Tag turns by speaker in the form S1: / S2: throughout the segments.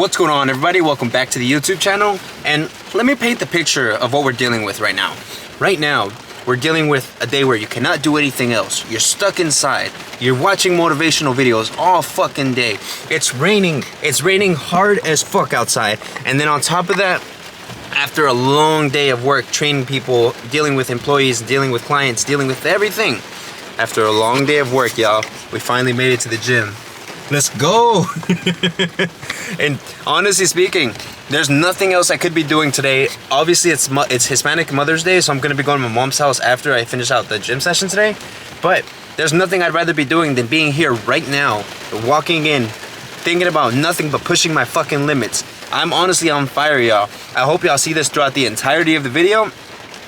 S1: What's going on, everybody? Welcome back to the YouTube channel, and let me paint the picture of what we're dealing with right now. Right now, we're dealing with a day where you cannot do anything else. You're stuck inside. You're watching motivational videos all fucking day. It's raining. It's raining hard as fuck outside. And then on top of that, after a long day of work, training people, dealing with employees, dealing with clients, dealing with everything, after a long day of work, y'all, we finally made it to the gym. Let's go. And honestly speaking, there's nothing else I could be doing today. Obviously, it's Hispanic Mother's Day, so I'm gonna be going to my mom's house after I finish out the gym session today. But there's nothing I'd rather be doing than being here right now, walking in, thinking about nothing but pushing my fucking limits. I'm honestly on fire, y'all. I hope y'all see this throughout the entirety of the video.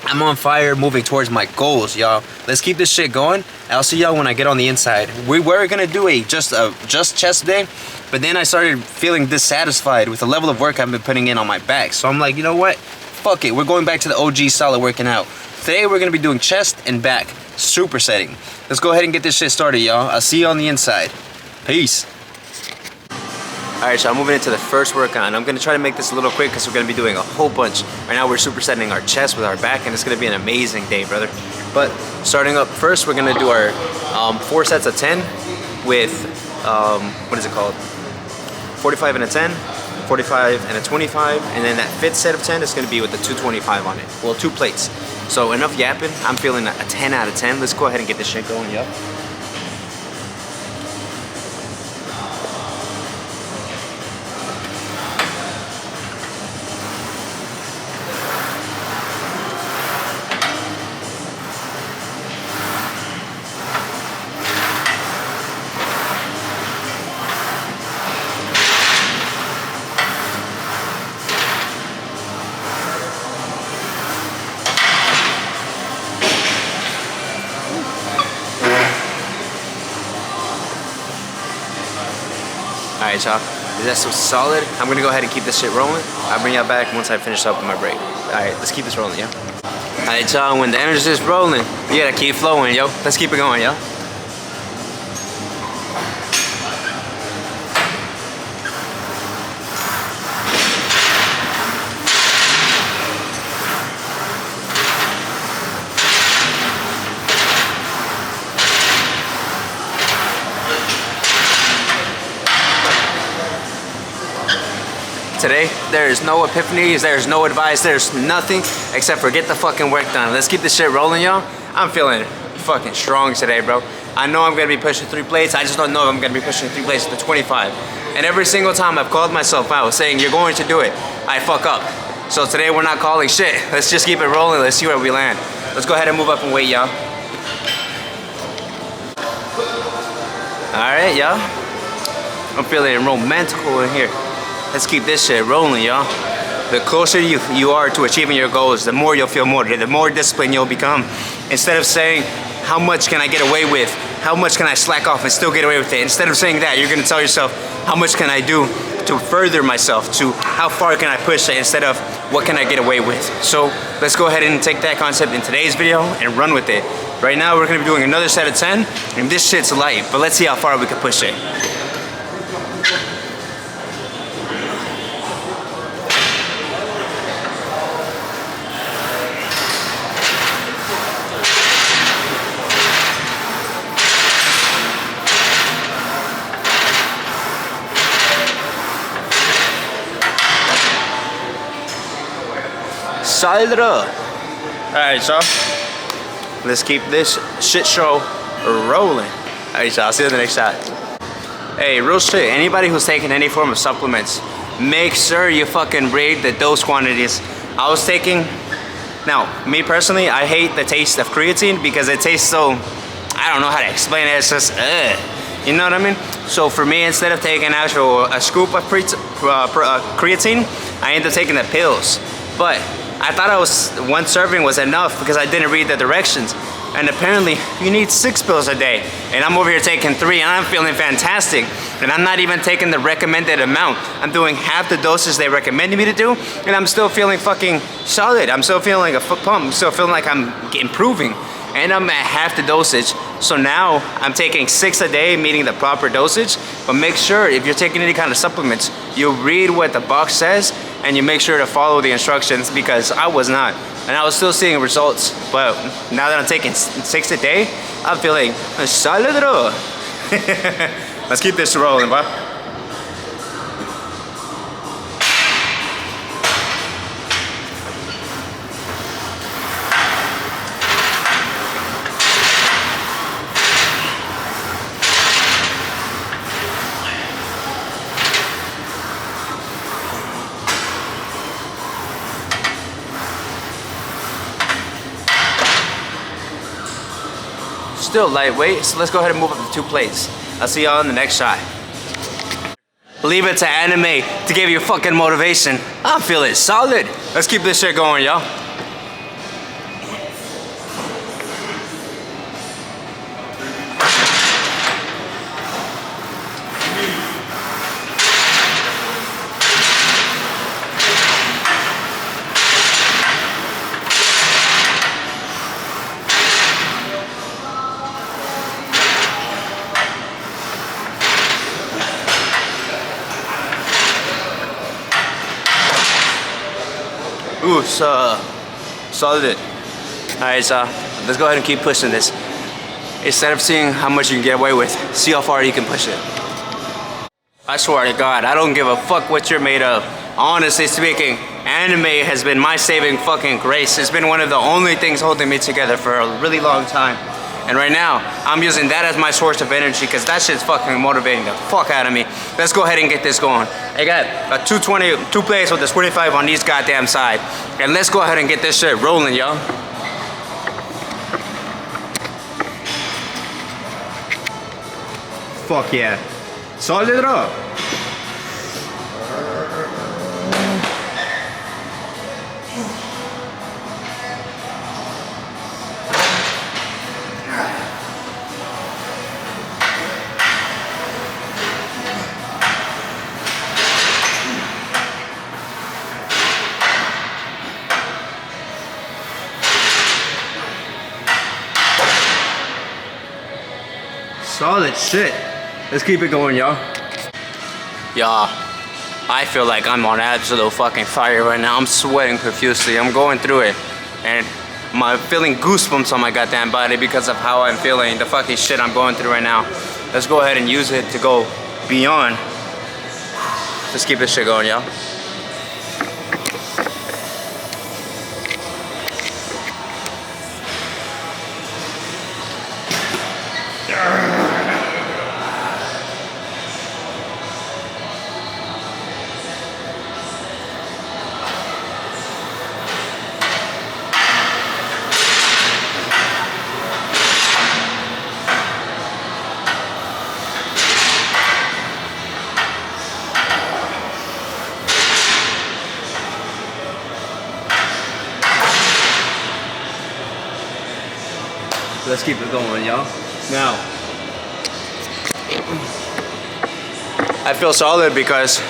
S1: I'm on fire, moving towards my goals, y'all. Let's keep this shit going. I'll see y'all when I get on the inside. We were gonna do a just chest day, but then I started feeling dissatisfied with the level of work I've been putting in on my back. So I'm like, you know what? Fuck it. We're going back to the OG style of working out. Today we're gonna be doing chest and back, supersetting. Let's go ahead and get this shit started, y'all. I'll see you on the inside. Peace. Alright, so I'm moving into the first workout. I'm gonna try to make this a little quick because we're gonna be doing a whole bunch. Right now we're supersetting our chest with our back, and it's gonna be an amazing day, brother. But starting up first, we're gonna do our 4 sets of 10 with, what is it called? 45 and a 10, 45 and a 25, and then that 5th set of 10 is gonna be with the 225 on it. Well, 2 plates. So enough yapping. I'm feeling a 10 out of 10. Let's go ahead and get this shit going, yup. Alright, y'all, that's so solid. I'm gonna go ahead and keep this shit rolling. I'll bring y'all back once I finish up with my break. Alright, let's keep this rolling, yo. Alright, y'all, when the energy is rolling, you gotta keep flowing, yo. Let's keep it going, yo. Today, there's no epiphanies, there's no advice, there's nothing except for get the fucking work done. Let's keep this shit rolling, y'all. I'm feeling fucking strong today, bro. I know I'm gonna be pushing 3 plates. I just don't know if I'm gonna be pushing 3 plates to 25. And every single time I've called myself out saying you're going to do it, I fuck up. So today we're not calling shit. Let's just keep it rolling. Let's see where we land. Let's go ahead and move up and weight, y'all. All right, y'all. I'm feeling romantical in here. Let's keep this shit rolling, y'all. The closer you are to achieving your goals, the more you'll feel motivated, the more disciplined you'll become. Instead of saying, how much can I get away with? How much can I slack off and still get away with it? Instead of saying that, you're gonna tell yourself, how much can I do to further myself? To how far can I push it? Instead of, what can I get away with? So let's go ahead and take that concept in today's video and run with it. Right now, we're gonna be doing another set of 10, and this shit's light, but let's see how far we can push it. Solid up. Alright, y'all. Let's keep this shit show rolling. Alright, y'all. See you in the next shot. Hey, real shit. Anybody who's taking any form of supplements, make sure you fucking read the dose quantities. I was taking... Now, me personally, I hate the taste of creatine because it tastes so... I don't know how to explain it. It's just... You know what I mean? So for me, instead of taking a scoop of creatine, I end up taking the pills. But I thought one serving was enough because I didn't read the directions. And apparently you need 6 pills a day. And I'm over here taking 3 and I'm feeling fantastic. And I'm not even taking the recommended amount. I'm doing half the doses they recommended me to do, and I'm still feeling fucking solid. I'm still feeling like a foot pump. I'm still feeling like I'm improving. And I'm at half the dosage. So now I'm taking 6 a day, meaning the proper dosage. But make sure if you're taking any kind of supplements, you read what the box says and you make sure to follow the instructions, because I was not. And I was still seeing results. But now that I'm taking 6 a day, I'm feeling solid. Let's keep this rolling, bro. Still lightweight, so let's go ahead and move up to 2 plates. I'll see y'all in the next shot. Leave it to anime to give you fucking motivation. I'm feeling solid. Let's keep this shit going, y'all. Ooh, so solid. Alright, so let's go ahead and keep pushing this. Instead of seeing how much you can get away with, see how far you can push it. I swear to God, I don't give a fuck what you're made of. Honestly speaking, anime has been my saving fucking grace. It's been one of the only things holding me together for a really long time. And right now, I'm using that as my source of energy, because that shit's fucking motivating the fuck out of me. Let's go ahead and get this going. I got a 220, 2 plates with the 25 on each goddamn side. And let's go ahead and get this shit rolling, y'all. Fuck yeah. Solid up. Solid shit. Let's keep it going, y'all. Y'all, I feel like I'm on absolute fucking fire right now. I'm sweating profusely. I'm going through it. And I'm feeling goosebumps on my goddamn body because of how I'm feeling, the fucking shit I'm going through right now. Let's go ahead and use it to go beyond. Let's keep this shit going, y'all. Let's keep it going, y'all. Now, I feel solid because,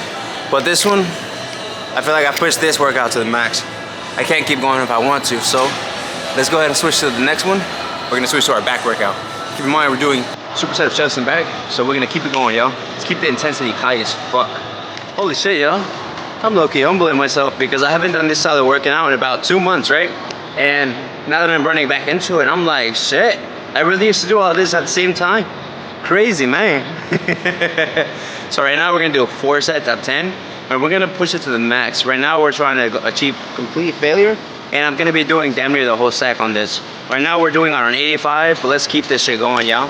S1: but this one, I feel like I pushed this workout to the max. I can't keep going if I want to, so let's go ahead and switch to the next one. We're gonna switch to our back workout. Keep in mind, we're doing superset of chest and back, so we're gonna keep it going, y'all. Let's keep the intensity high as fuck. Holy shit, y'all. I'm low-key humbling myself because I haven't done this style of working out in about 2 months, right? And now that I'm running back into it, I'm like, shit, I really used to do all this at the same time. Crazy, man. So right now we're gonna do 4 sets of 10, and we're gonna push it to the max. Right now we're trying to achieve complete failure, and I'm gonna be doing damn near the whole sack on this. Right now we're doing on an 85, but let's keep this shit going, y'all.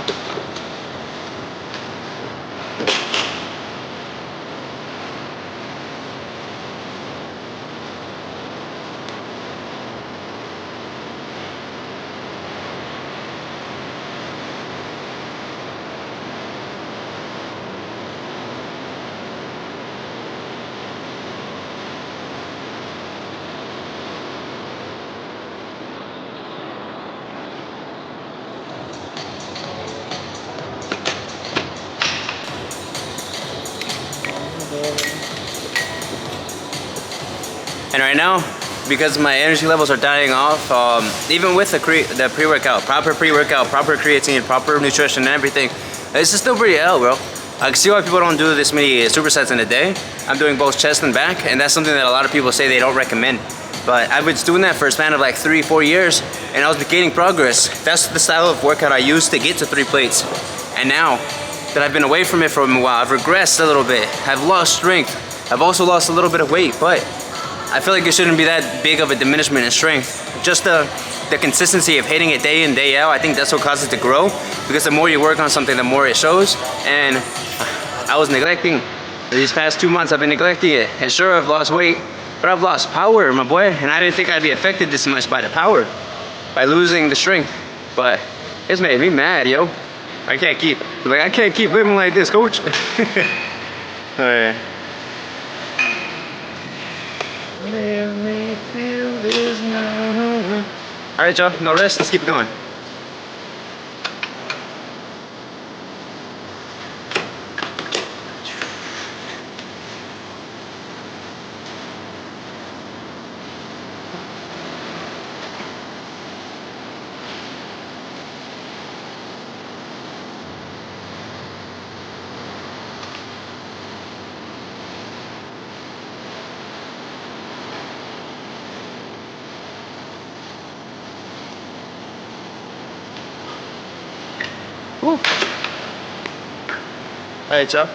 S1: And right now, because my energy levels are dying off. Even with the pre-workout, proper pre-workout, proper creatine, proper nutrition and everything, it's still pretty L, bro. I can see why people don't do this many supersets in a day. I'm doing both chest and back, and that's something that a lot of people say they don't recommend. But I was doing that for a span of like 3-4 years, and I was gaining progress. That's the style of workout I used to get to 3 plates. And now that I've been away from it for a while, I've regressed a little bit. I've lost strength. I've also lost a little bit of weight, but I feel like it shouldn't be that big of a diminishment in strength. Just the consistency of hitting it day in, day out, I think that's what causes it to grow. Because the more you work on something, the more it shows. And I was neglecting, these past 2 months I've been neglecting it. And sure, I've lost weight, but I've lost power, my boy. And I didn't think I'd be affected this much by the power, by losing the strength. But it's made me mad, yo. I can't keep living like this, coach. Alright. Let me feel this now. Alright, y'all, no rest, let's keep it going. Alright, y'all.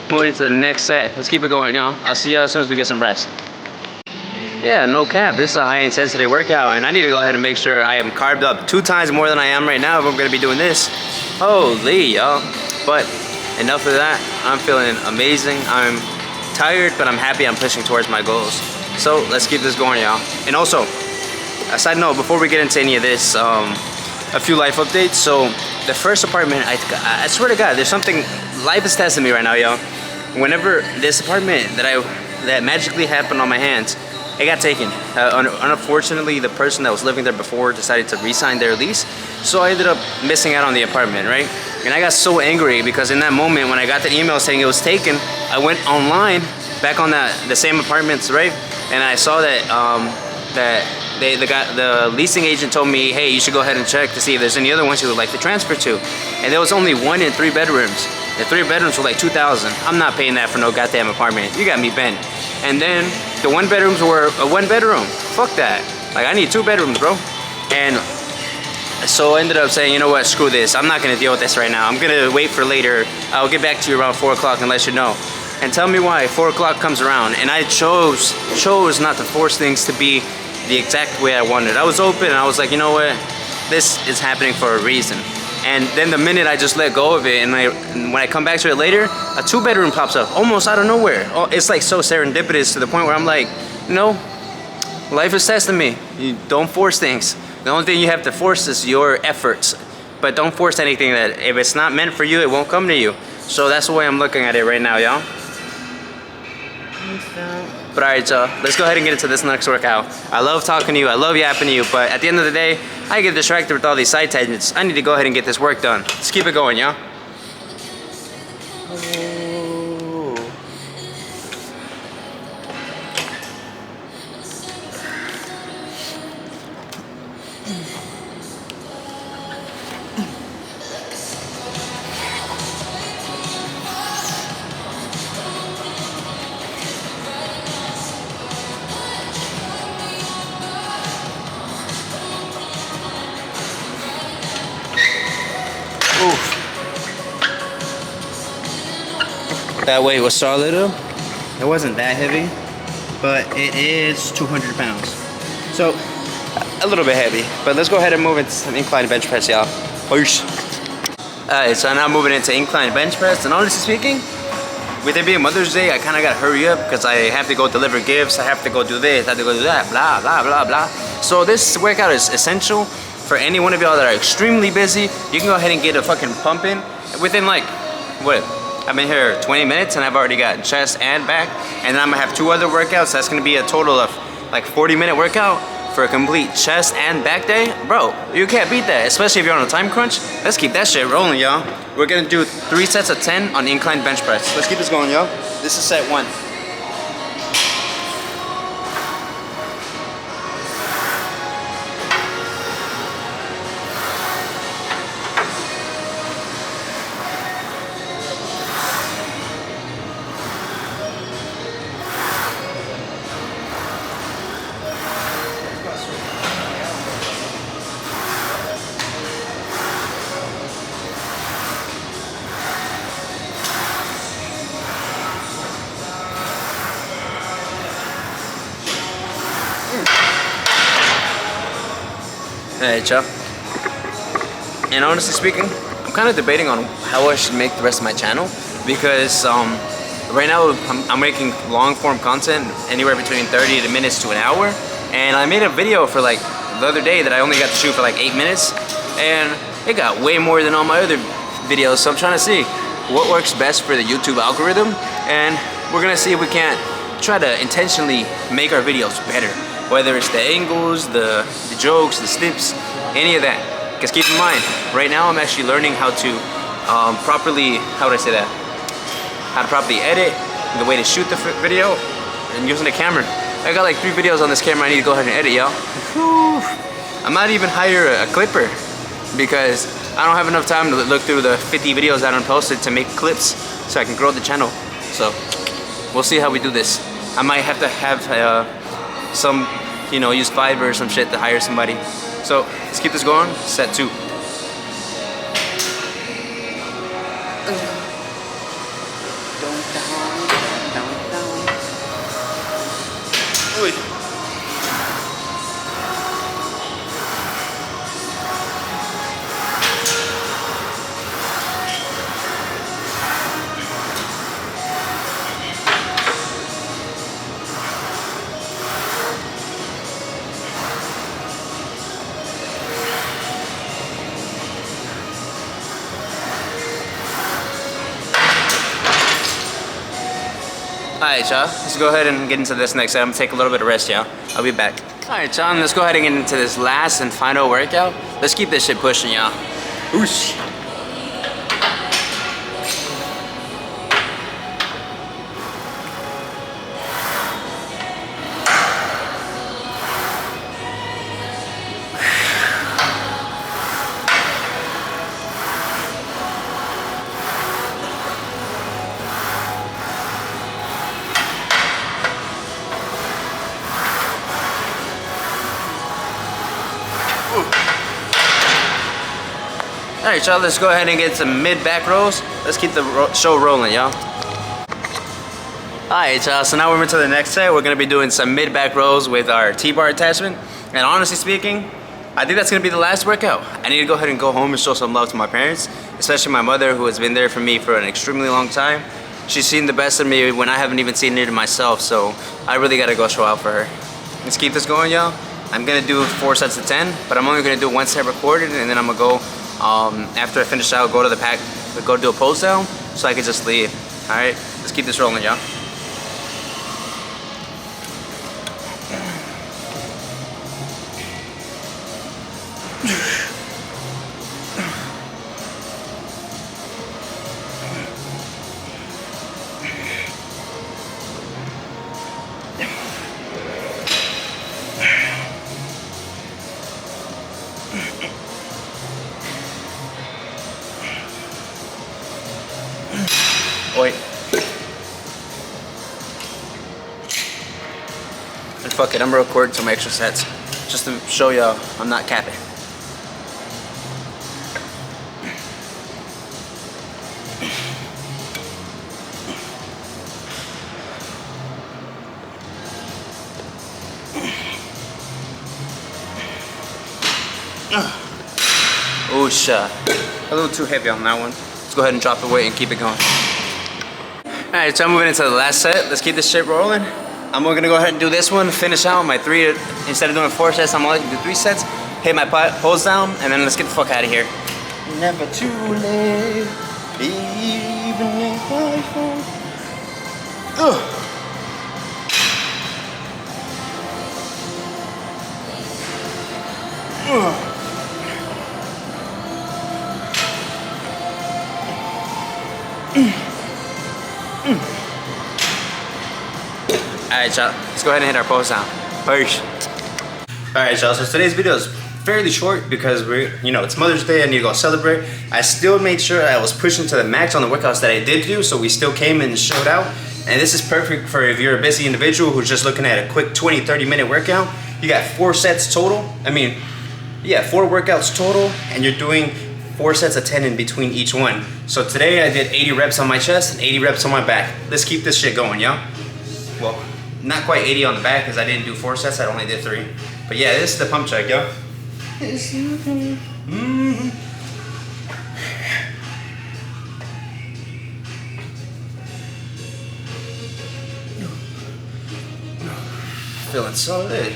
S1: Moving to the next set. Let's keep it going, y'all. I'll see y'all as soon as we get some rest. Yeah, no cap. This is a high intensity workout, and I need to go ahead and make sure I am carved up 2 times more than I am right now if I'm gonna be doing this. Holy, y'all. But enough of that. I'm feeling amazing. I'm tired, but I'm happy I'm pushing towards my goals. So let's keep this going, y'all. And also, a side note, before we get into any of this, a few life updates. So the first apartment, I swear to God, there's something, life is testing me right now, y'all. Whenever this apartment that magically happened on my hands, it got taken. Unfortunately, the person that was living there before decided to re-sign their lease, so I ended up missing out on the apartment, right? And I got so angry because in that moment when I got the email saying it was taken, I went online back on the same apartments, right? And I saw that the leasing agent told me, hey, you should go ahead and check to see if there's any other ones you would like to transfer to. And there was only 1 and 3 bedrooms. The 3 bedrooms were like $2,000. I'm not paying that for no goddamn apartment. You got me bent. And then the 1 bedrooms were a 1 bedroom. Fuck that. Like, I need 2 bedrooms, bro. And so I ended up saying, you know what, screw this. I'm not gonna deal with this right now. I'm gonna wait for later. I'll get back to you around 4 o'clock and let you know. And tell me why 4 o'clock comes around. And I chose not to force things to be the exact way I wanted. I was open and I was like, you know what, this is happening for a reason. And then the minute I just let go of it, and when I come back to it later, a 2 bedroom pops up almost out of nowhere. Oh, it's like so serendipitous to the point where I'm like, no, life is testing me. You don't force things. The only thing you have to force is your efforts. But don't force anything that if it's not meant for you, it won't come to you. So that's the way I'm looking at it right now, y'all. But alright, y'all, let's go ahead and get into this next workout. I love talking to you, I love yapping to you, but at the end of the day, I get distracted with all these side tangents. I need to go ahead and get this work done. Let's keep it going, y'all. Oof. That weight was solid though. It wasn't that heavy, but it is 200 pounds. So, a little bit heavy. But let's go ahead and move into some incline bench press, y'all. Peace. Alright, so now moving into incline bench press. And honestly speaking, with it being Mother's Day, I kind of got to hurry up because I have to go deliver gifts. I have to go do this, I have to go do that, blah, blah, blah, blah. So this workout is essential for any one of y'all that are extremely busy. You can go ahead and get a fucking pump in within like, what? I've been here 20 minutes and I've already got chest and back. And then I'm gonna have 2 other workouts. That's gonna be a total of like 40-minute workout for a complete chest and back day. Bro, you can't beat that, especially if you're on a time crunch. Let's keep that shit rolling, y'all. We're gonna do 3 sets of 10 on incline bench press. Let's keep this going, y'all. This is set 1. Alright, y'all. And honestly speaking, I'm kind of debating on how I should make the rest of my channel, because right now I'm making long form content anywhere between 30 minutes to an hour, and I made a video for like the other day that I only got to shoot for like 8 minutes, and it got way more than all my other videos. So I'm trying to see what works best for the YouTube algorithm, and we're gonna see if we can't try to intentionally make our videos better, whether it's the angles, the jokes, the snips, any of that. Because keep in mind, right now I'm actually learning how to properly, how would I say that? How to properly edit, the way to shoot the video, and using the camera. I got like 3 videos on this camera I need to go ahead and edit, y'all. I might even hire a clipper, because I don't have enough time to look through the 50 videos that I posted to make clips so I can grow the channel. So we'll see how we do this. I might have to have some, you know, use Fiverr or some shit to hire somebody. So let's keep this going. Set 2. Alright, y'all, let's go ahead and get into this next set. I'm gonna take a little bit of rest, y'all. I'll be back. Alright, y'all, let's go ahead and get into this last and final workout. Let's keep this shit pushing, y'all. Oosh. Alright, y'all, let's go ahead and get some mid back rows. Let's keep the show rolling, y'all. Alright, y'all, so now we're into the next set. We're gonna be doing some mid back rows with our T-bar attachment. And honestly speaking, I think that's gonna be the last workout. I need to go ahead and go home and show some love to my parents, especially my mother, who has been there for me for an extremely long time. She's seen the best of me when I haven't even seen it in myself, so I really gotta go show out for her. Let's keep this going, y'all. I'm gonna do 4 sets of 10, but I'm only gonna do 1 set recorded, and then I'm gonna go, after I finish out, go to the pack, go do a pose down, so I can just leave. All right, let's keep this rolling, y'all. Wait. And fuck it, I'm gonna record some extra sets just to show y'all I'm not capping. Oh shit, a little too heavy on that one. Let's go ahead and drop the weight and keep it going. Alright, so I'm moving into the last set. Let's keep this shit rolling. I'm gonna go ahead and do this one, finish out my 3, instead of doing 4 sets, I'm gonna do 3 sets, hit my pose down, and then let's get the fuck out of here. Never too late, even if I fall. Alright, y'all, let's go ahead and hit our pose down. Peace. Alright, y'all, so today's video is fairly short because it's Mother's Day. I need to go celebrate. I still made sure I was pushing to the max on the workouts that I did do, so we still came and showed out. And this is perfect for if you're a busy individual who's just looking at a quick 20-30 minute workout. You got 4 sets total. 4 workouts total, and you're doing 4 sets of 10 in between each one. So today I did 80 reps on my chest and 80 reps on my back. Let's keep this shit going, y'all. Well, not quite 80 on the back because I didn't do 4 sets, I only did 3. But yeah, this is the pump check, y'all. Feeling solid.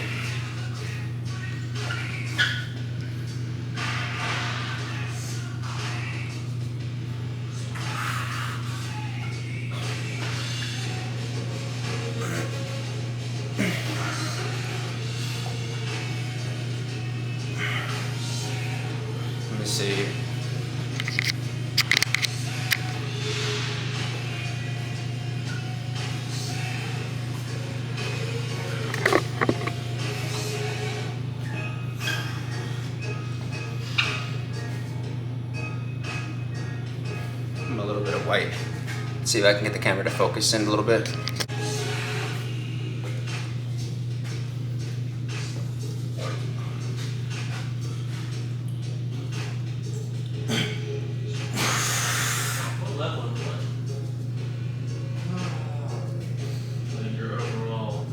S1: Let me see. A little bit of white. Let's see if I can get the camera to focus in a little bit.
S2: What level is what? Like your overall.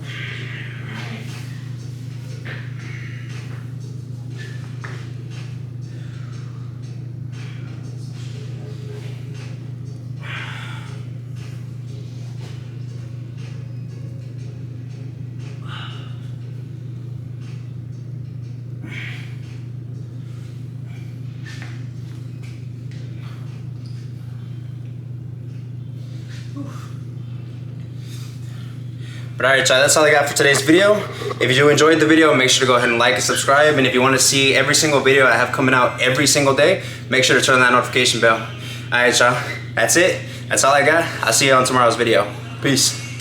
S1: But alright, y'all, that's all I got for today's video. If you enjoyed the video, make sure to go ahead and like and subscribe. And if you want to see every single video I have coming out every single day, make sure to turn on that notification bell. Alright, y'all, that's it. That's all I got. I'll see you on tomorrow's video. Peace.